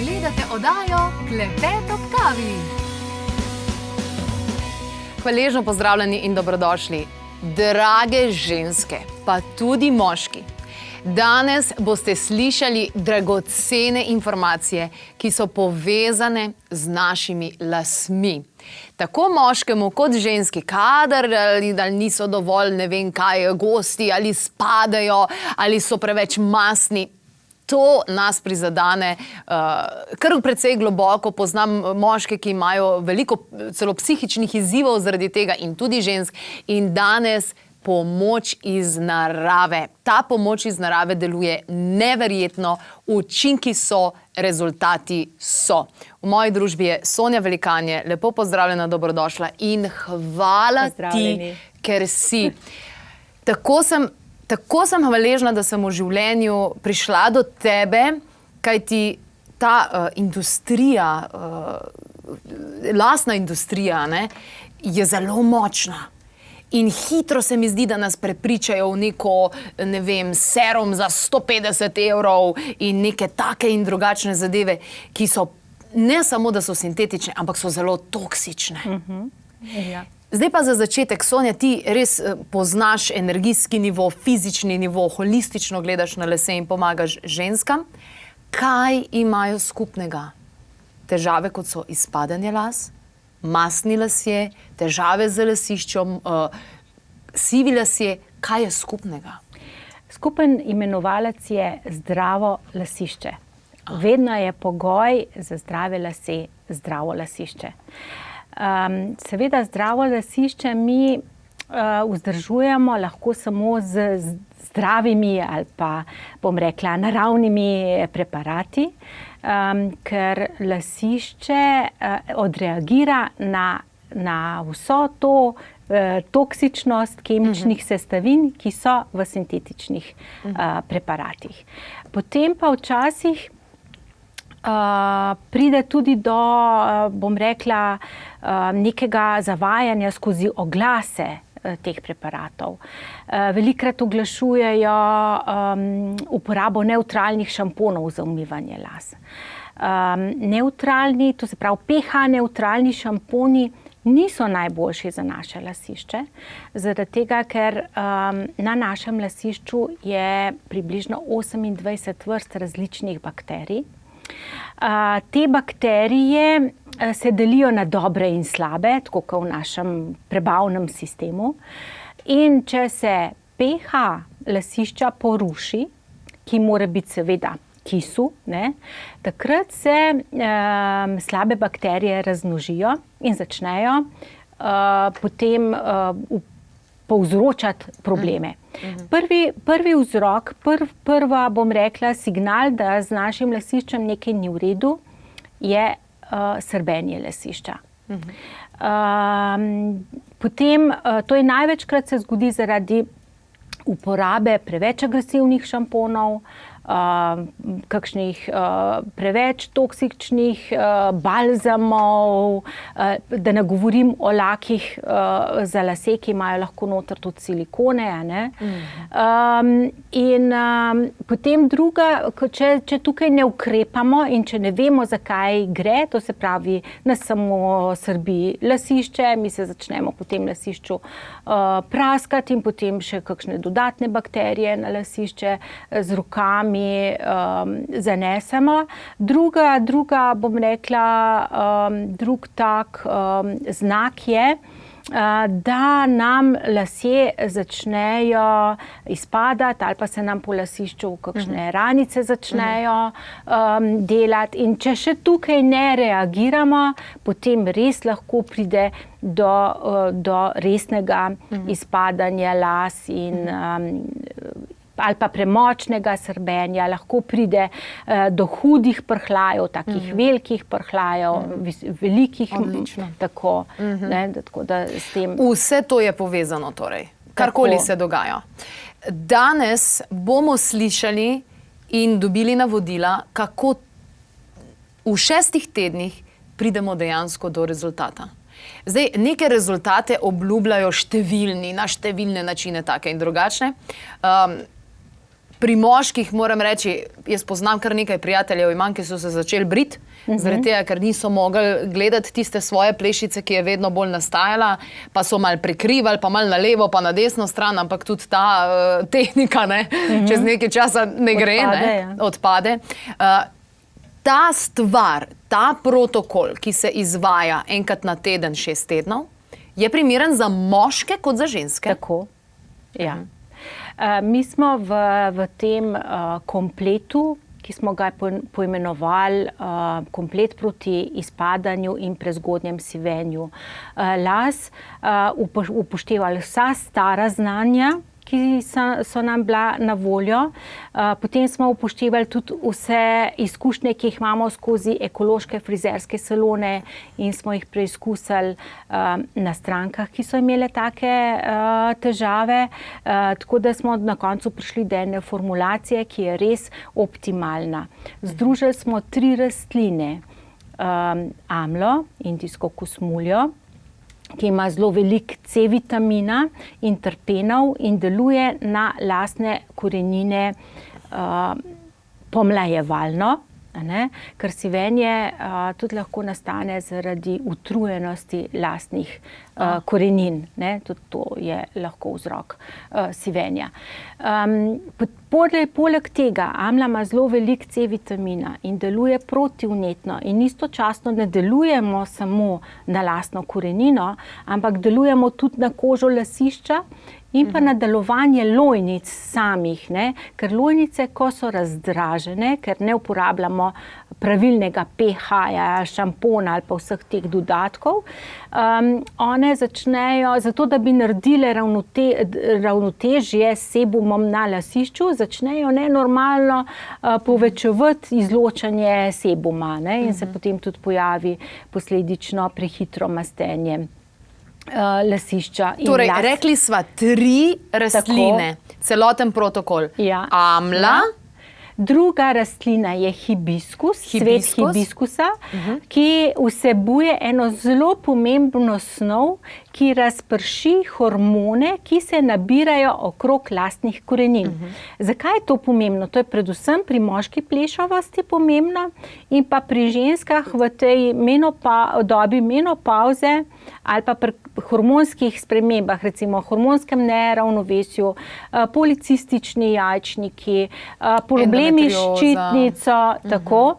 Gledate oddajo Klepet ob kavi. Hvaležno pozdravljeni in dobrodošli, drage ženske, pa tudi moški. Danes boste slišali dragocene informacije, ki so povezane z našimi lasmi. Tako moškemu kot ženski, kadar ali niso dovolj ne vem kaj gosti, ali spadajo, ali so preveč mastni. To nas prizadene kar precej globoko. Poznam moške, ki imajo veliko celo psihičnih izzivov zaradi tega in tudi žensk. In danes pomoč iz narave. Ta pomoč iz narave deluje neverjetno, učinki so, rezultati so. V moji družbi je Sonja Velikanje, lepo pozdravljena, dobrodošla in hvala ti, ker si. Tako sem hvaležna, da sem v življenju prišla do tebe, kajti ta industrija, lastna industrija, je zelo močna. In hitro se mi zdi, da nas prepričajo v neko, ne vem, serum za 150 evrov in neke take in drugačne zadeve, ki so ne samo, da so sintetične, ampak so zelo toksične. Ja. Zdaj pa za začetek, Sonja, ti res poznaš energijski nivo, fizični nivo, holistično gledaš na lase in pomagaš ženskam. Kaj imajo skupnega? Težave, kot so izpadanje las, mastni lasje, težave z lasiščem, sivi lasje. Kaj je skupnega? Skupen imenovalec je zdravo lasišče. Vedno je pogoj za zdrave lase zdravo lasišče. Seveda zdravo lasišče mi vzdržujemo lahko samo z zdravimi ali pa, bom rekla, naravnimi preparati, ker lasišče odreagira na vso to toksičnost kemičnih sestavin, ki so v sintetičnih preparatih. Potem pa včasih pride tudi do, bom rekla, nekega zavajanja skozi oglase teh preparatov. Velikokrat oglašujejo uporabo nevtralnih šamponov za umivanje las. Nevtralni, to se pravi pH-nevtralni šamponi niso najboljši za naše lasišče, zaradi tega, ker na našem lasišču je približno 28 vrst različnih bakterij. Te bakterije se delijo na dobre in slabe, tako kot v našem prebavnem sistemu. In če se pH lasišča poruši, ki mora biti seveda kisu, takrat se slabe bakterije razmnožijo in začnejo potem povzročati probleme. Prvi vzrok, prva, bom rekla, signal, da z našim lasiščem nekaj ni v redu, je srbenje lasišča. Potem, to je največkrat se zgodi zaradi uporabe preveč agresivnih šamponov, kakšnih preveč toksičnih balzamov, da ne govorim o lakih za lase, ki imajo lahko noter tudi silikone. In potem druga, če tukaj ne ukrepamo in če ne vemo, zakaj gre, to se pravi, nas samo srbi lasišče, mi se začnemo po tem lasišču praskati in potem še kakšne dodatne bakterije na lasišče z rokami zanesemo. Druga, bom rekla, drug tak znak je, da nam lasje začnejo izpadati ali pa se nam po lasišču kakšne ranice začnejo delati. In če še tukaj ne reagiramo, potem res lahko pride do resnega izpadanja las in ali pa premočnega srbenja, lahko pride do hudih prhljajev, takih velikih prhljajev, velikih. Odlično. Tako, tako da s tem. Vse to je povezano torej, karkoli se dogaja. Danes bomo slišali in dobili navodila, kako v 6 tednih pridemo dejansko do rezultata. Zdaj, neke rezultate obljubljajo številni, na številne načine, take in drugačne. Pri moških moram reči, jaz poznam kar nekaj prijateljev imam, ki so se začeli briti, zaradi tega, ker niso mogli gledati tiste svoje plešice, ki je vedno bolj nastajala, pa so mal prekrivali, pa mal na levo, pa na desno stran, ampak tudi ta tehnika, ne, čez nekaj časa ne gre, odpade. Ta stvar, ta protokol, ki se izvaja enkrat na teden, 6 tednov, je primeren za moške kot za ženske. Tako, ja. Mi smo v tem kompletu, ki smo ga poimenovali komplet proti izpadanju in prezgodnjem sivenju las, upoštevali vsa stara znanja, ki so nam bila na voljo. Potem smo upoštevali tudi vse izkušnje, ki jih imamo skozi ekološke frizerske salone in smo jih preizkusili na strankah, ki so imele take težave. Tako da smo na koncu prišli do ene formulacije, ki je res optimalna. Združili smo 3 rastline. Amlo, indijsko kusmuljo, ki ima zelo veliko C-vitamina in terpenov in deluje na lasne korenine pomlajevalno, ker sivenje tudi lahko nastane zaradi utrujenosti lasnih korenin. Tudi to je lahko vzrok sivenja. Poleg tega amla ima zelo veliko C-vitamina in deluje protivnetno in istočasno ne delujemo samo na lasno korenino, ampak delujemo tudi na kožo lasišča in pa na delovanje lojnic samih, ker lojnice, ko so razdražene, ker ne uporabljamo pravilnega pH-ja, šampona ali pa vseh teh dodatkov, one začnejo, zato da bi naredile ravnotežje s sebumom na lasišču, začnejo nenormalno povečevati izločanje sebuma, in se potem tudi pojavi posledično prehitro mastenje lasišča. Torej, rekli sva 3 rastline, celoten protokol. Amla. Druga rastlina je hibiskus, cvet hibiskusa, ki vsebuje eno zelo pomembno snov, ki razprši hormone, ki se nabirajo okrog lastnih korenin. Zakaj je to pomembno? To je predvsem pri moški plešavosti pomembno in pa pri ženskah v tej dobi menopavze ali pa pri hormonskih spremembah, recimo hormonskem neravnovesju, policistični jajčniki, problemi s ščitnico, tako.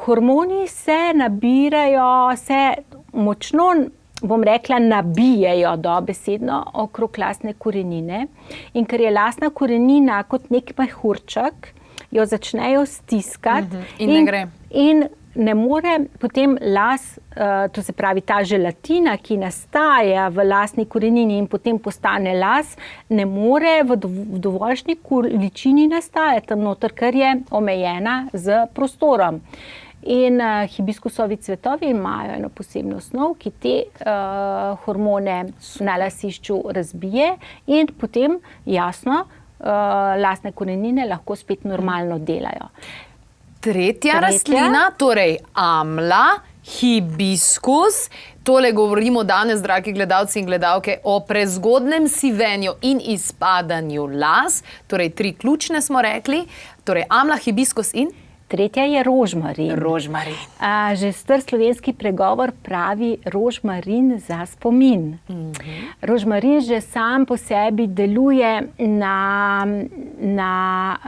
Hormoni se nabirajo, se močno, bom rekla, nabijejo dobesedno okrog lasne korenine. In ker je lasna korenina kot nek mehurček, jo začnejo stiskati in ne gre. In ne more potem las, to se pravi ta želatina, ki nastaja v lasni korenini in potem postane las, ne more v dovoljšni količini nastajati tam noter, ker je omejena z prostorom. In hibiskusovi cvetovi imajo eno posebno snov, ki te hormone na lasišču razbije in potem jasno lasne korenine lahko spet normalno delajo. Tretja rastlina, torej amla, hibiskus. Tole govorimo danes, dragi gledalci in gledalke, o prezgodnem sivenju in izpadanju las. Torej 3 ključne smo rekli. Torej amla, hibiskus in? Tretja je rožmarin. Rožmarin. Že star slovenski pregovor pravi rožmarin za spomin. Rožmarin že sam po sebi deluje na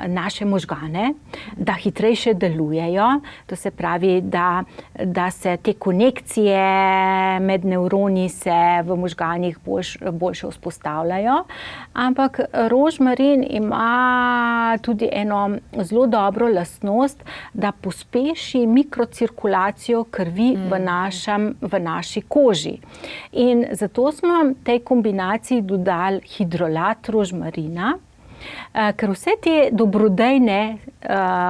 naše možgane, da hitrejše delujejo. To se pravi, da se te konekcije med nevroni se v možganih boljše vzpostavljajo. Ampak rožmarin ima tudi eno zelo dobro lastnost, da pospeši mikrocirkulacijo krvi v naši koži. In zato smo tej kombinaciji dodali hidrolat rožmarina, ker vse te dobrodejne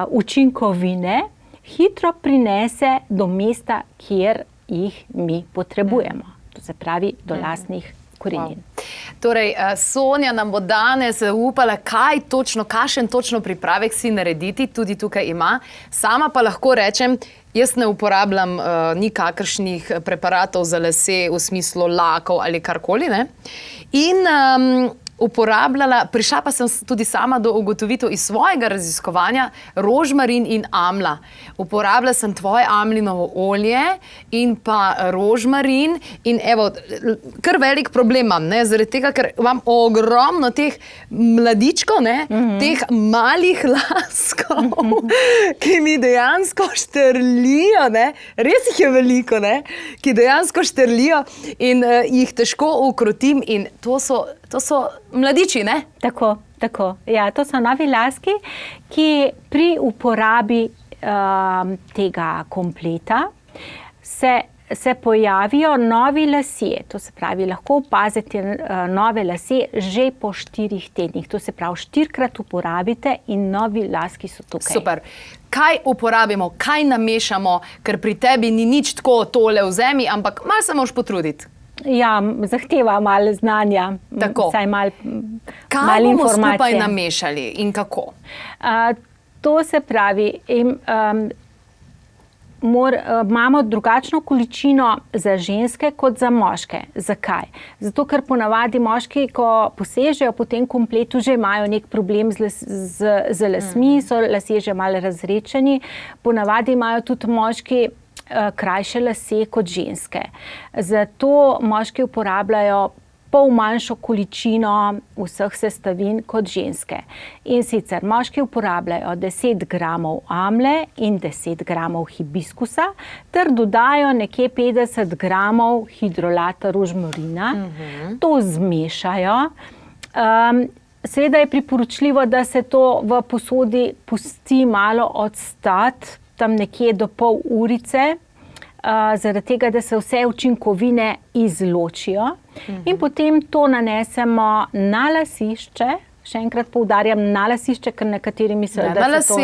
učinkovine hitro prinese do mesta, kjer jih mi potrebujemo. To se pravi do lastnih korenin. Torej, Sonja nam bo danes upala, kakšen točno pripravek si narediti, tudi tukaj ima. Sama pa lahko rečem, jaz ne uporabljam nikakršnih preparatov za lase v smislu lakov ali karkoli, ne. In uporabljala, prišla pa sem tudi sama do ugotovitev iz svojega raziskovanja, rožmarin in amla. Uporabljala sem tvoje amlinovo olje in pa rožmarin in evo, kar velik problem imam, ne, zaradi tega, ker imam ogromno teh mladičkov, ne, teh malih laskov, ki mi dejansko štrlijo, ne, res jih je veliko, ne, ki dejansko štrlijo in jih težko ukrotim in to so mladiči, ne? Tako. Ja, to so novi laski, ki pri uporabi tega kompleta se pojavijo novi lasje. To se pravi, lahko opazite nove lasje že po 4 tednih. To se pravi, 4-krat uporabite in novi laski so tukaj. Super. Kaj uporabimo, kaj namešamo, ker pri tebi ni nič tako tole vzemi, ampak malo se moraš potruditi. Ja, zahteva malo znanja, vsaj malo informacije. Kaj bomo skupaj namešali in kako? To se pravi, imamo drugačno količino za ženske kot za moške. Zakaj? Zato, ker ponavadi moški, ko posežejo po tem kompletu, že imajo nek problem z lasmi, so lasje že malo razredčeni. Ponavadi imajo tudi moški krajše lase kot ženske. Zato moški uporabljajo pol manjšo količino vseh sestavin kot ženske. In sicer moški uporabljajo 10 gramov amle in 10 gramov hibiskusa, ter dodajo nekje 50 gramov hidrolata rožmarina. To zmešajo. Seveda je priporočljivo, da se to v posodi pusti malo odstati, tam nekje do pol urice, zaradi tega, da se vse učinkovine izločijo. In potem to nanesemo na lasišče, še enkrat poudarjam, na lasišče, ker nekateri mislijo, da se to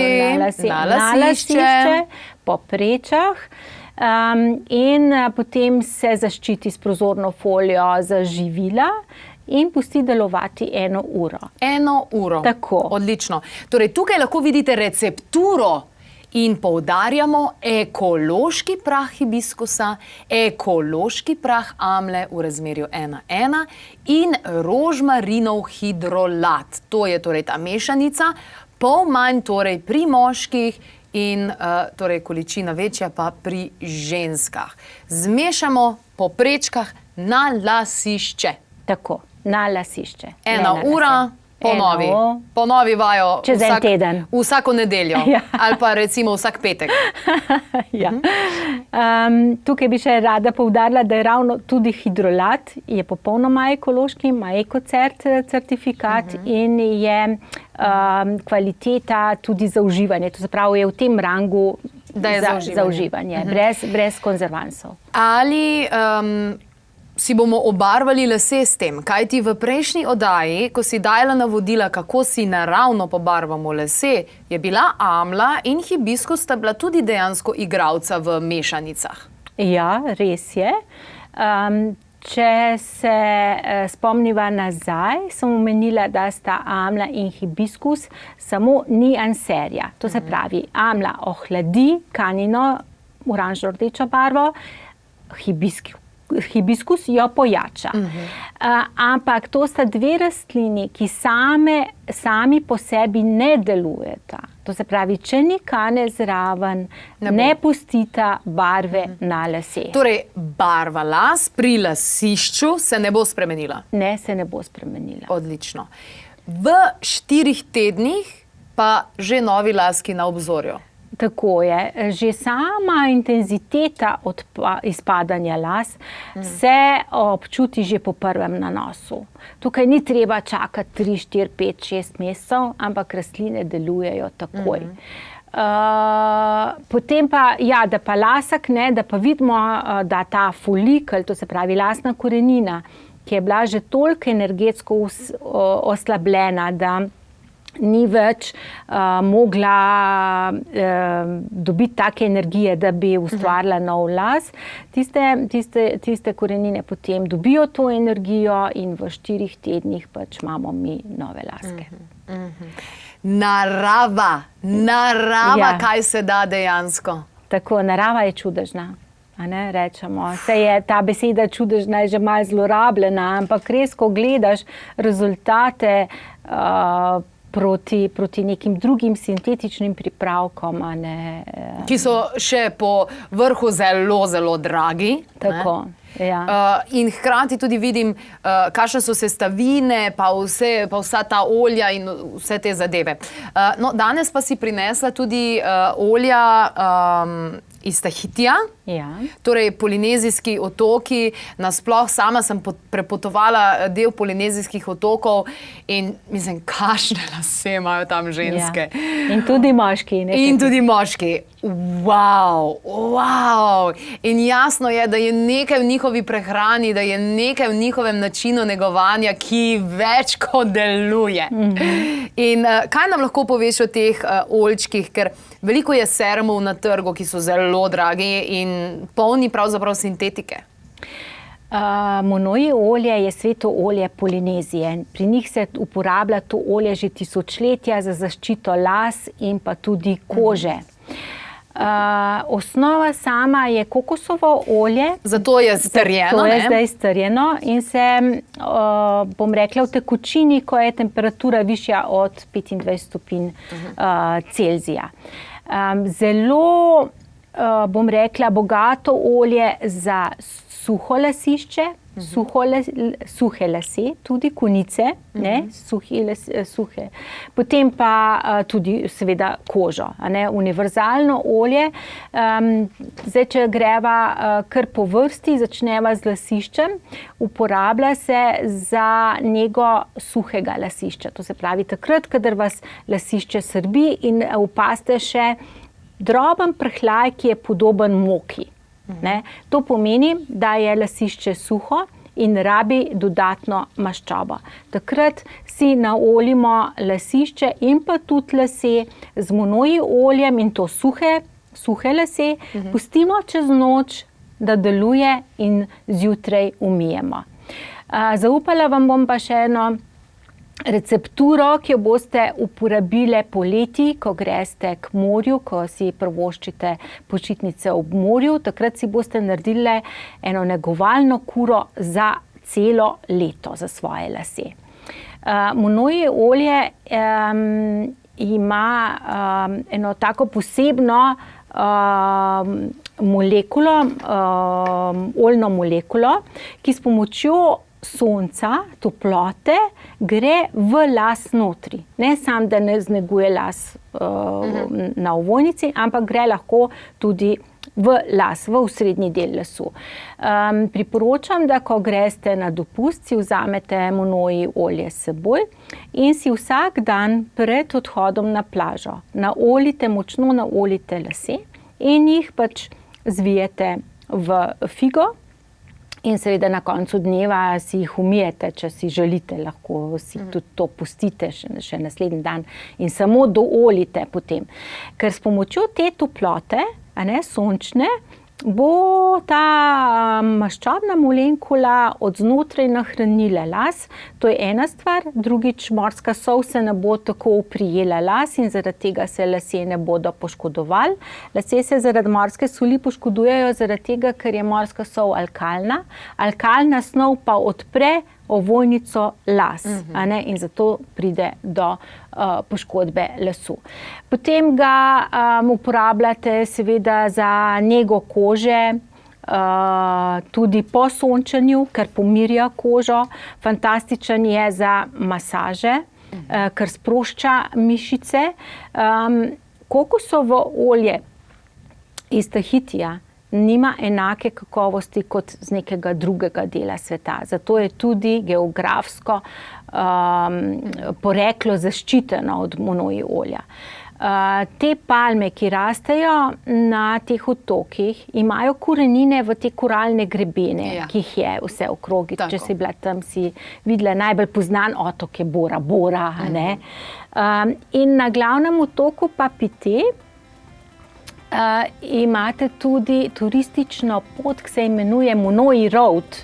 na lasišče, po prečah. In potem se zaščiti s prozorno folijo za živila in pusti delovati 1 uro. 1 uro. Tako. Odlično. Torej, tukaj lahko vidite recepturo in poudarjamo ekološki prah hibiskusa, ekološki prah amle v razmerju 1:1 in rožmarinov hidrolat. To je torej ta mešanica, pol manj torej pri moških in torej količina večja pa pri ženskah. Zmešamo po prečkah na lasišče. Tako, na lasišče. 1 ura. Ponovi vajo čez en teden. Vsako nedeljo. Ja. Ali pa recimo vsak petek. Ja. Tukaj bi še rada poudarila, da je ravno tudi hidrolat, je popolnoma ekološki, ima ekocert certifikat in je kvaliteta tudi za uživanje. To se pravi, je v tem rangu za uživanje, brez konzervansov. Ali si bomo obarvali lase s tem, kajti v prejšnji oddaji, ko si dajala navodila, kako si naravno pobarvamo lase, je bila amla in hibiskus sta bila tudi dejansko igralca v mešanicah. Ja, res je. Če se spomniva nazaj, sem omenila, da sta amla in hibiskus samo nianserja. To se pravi, amla ohladi kanino, oranžno-rdečo barvo, hibiskus jo pojača. Ampak to sta 2 rastlini, ki sami po sebi ne delujeta. To se pravi, če ni kane zraven, ne pustita barve na lase. Torej, barva las pri lasišču se ne bo spremenila? Ne, se ne bo spremenila. Odlično. V 4 tednih pa že novi laski na obzorju. Tako je. Že sama intenziteta izpadanja las se občuti že po prvem nanosu. Tukaj ni treba čakati 3, 4, 5, 6 mesecev, ampak rastline delujejo takoj. Potem pa, ja, da pa lasek, ne, da pa vidimo, da ta folikel, to se pravi lasna korenina, ki je bila že toliko energetsko oslabljena, da ni več mogla dobiti take energije, da bi ustvarila nov las. Tiste korenine potem dobijo to energijo in v 4 tednih pač imamo mi nove laske. Narava, Ja. Kaj se da dejansko? Tako, narava je čudežna. a ne, rečemo. Se je ta beseda čudežna že malo zlorabljena, ampak res, ko gledaš rezultate proti nekim drugim sintetičnim pripravkom, a ne. Ki so še po vrhu zelo, zelo dragi. Tako. Ja. In hkrati tudi vidim, kakšne so sestavine, pa vsa ta olja in vse te zadeve. No, danes pa si prinesla tudi olja iz Tahitija, Ja. torej Polinezijski otoki. Nasploh sama sem prepotovala del Polinezijskih otokov in mislim, kakšne lase imajo tam ženske. Ja. In tudi moški. In tudi moški. Wow. In jasno je, da je nekaj v njihovi prehrani, da je nekaj v njihovem načinu negovanja, ki več kot deluje. In kaj nam lahko poveš o teh oljčkih, ker veliko je serumov na trgu, ki so zelo dragi in polni pravzaprav sintetike. Monoji olje je sveto olje Polinezije. Pri njih se uporablja to olje že tisočletja za zaščito las in pa tudi kože. Osnova sama je kokosovo olje. Zato je strjeno. To je zdaj strjeno in se, bom rekla, v tekočini, ko je temperatura višja od 25 stopinj Celzija. Zelo, bom rekla, bogato olje za suho lasišče, suhe lase, tudi konice, suhe. Potem pa tudi seveda kožo, univerzalno olje. Zdaj, če greva kar po vrsti, začneva z lasiščem, uporablja se za nego suhega lasišča. To se pravi takrat, kadar vas lasišče srbi in opaste še droben prhljaj, ki je podoben moki. To pomeni, da je lasišče suho in rabi dodatno maščobo. Takrat si naoljimo lasišče in pa tudi lase z monoji oljem in to suhe lase, pustimo čez noč, da deluje in zjutraj umijemo. Zaupala vam bom pa še eno recepturo, ki jo boste uporabile poleti, ko greste k morju, ko si privoščite počitnice ob morju. Takrat si boste naredile eno negovalno kuro za celo leto, za svoje lase. Monoje olje ima eno tako posebno molekulo, oljno molekulo, ki s pomočjo sonca, toplote, gre v las notri. Ne samo, da ne zneguje las na ovojnici, ampak gre lahko tudi v las, v osrednji del lasu. Priporočam, da ko greste na dopust, si vzamete monoji olje s seboj in si vsak dan pred odhodom na plažo močno naoljite lase in jih pač zvijete v figo. In seveda na koncu dneva si jih umijete, če si želite, lahko si tudi to pustite še naslednji dan in samo dooljite potem. Ker s pomočjo te toplote, sončne, bo ta maščobna molekula od znotraj nahranila las. To je ena stvar. Drugič, morska sol se ne bo tako oprijela las in zaradi tega se lasje ne bodo poškodovali. Lasje se zaradi morske soli poškodujejo zaradi tega, ker je morska sol alkalna. Alkalna snov pa odpre ovojnico las, in zato pride do poškodbe lasu. Potem ga uporabljate seveda za nego kože, tudi po sončenju, ker pomirja kožo. Fantastičen je za masaže, ker sprošča mišice. Kokosovo olje iz Tahitija nima enake kakovosti kot z nekega drugega dela sveta. Zato je tudi geografsko poreklo zaščiteno od monoji olja. Te palme, ki rastejo na teh otokih, imajo korenine v te koralne grebene, ki jih je vse okrog. Če si bila tam, si videla najbolj poznan otok je Bora Bora. In na glavnem otoku Papeete imate tudi turistično pot, ki se imenuje Monoji Road.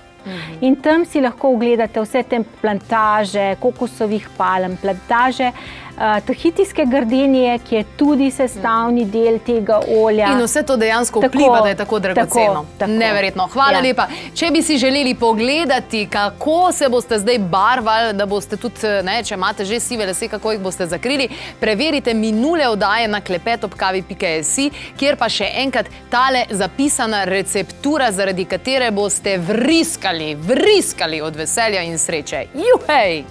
In tam si lahko ogledate vse te plantaže, kokosovih palm, plantaže, tahitijske gardenije, ki je tudi sestavni del tega olja. In vse to dejansko vpliva, da je tako dragoceno. Neverjetno. Hvala lepa. Če bi si želeli pogledati, kako se boste zdaj barvali, da boste tudi, če imate že sive lase, kako jih boste zakrili, preverite minule oddaje na klepetobkavi.si, kjer pa še enkrat tale zapisana receptura, zaradi katere boste vriskali od veselja in sreče. Juhej!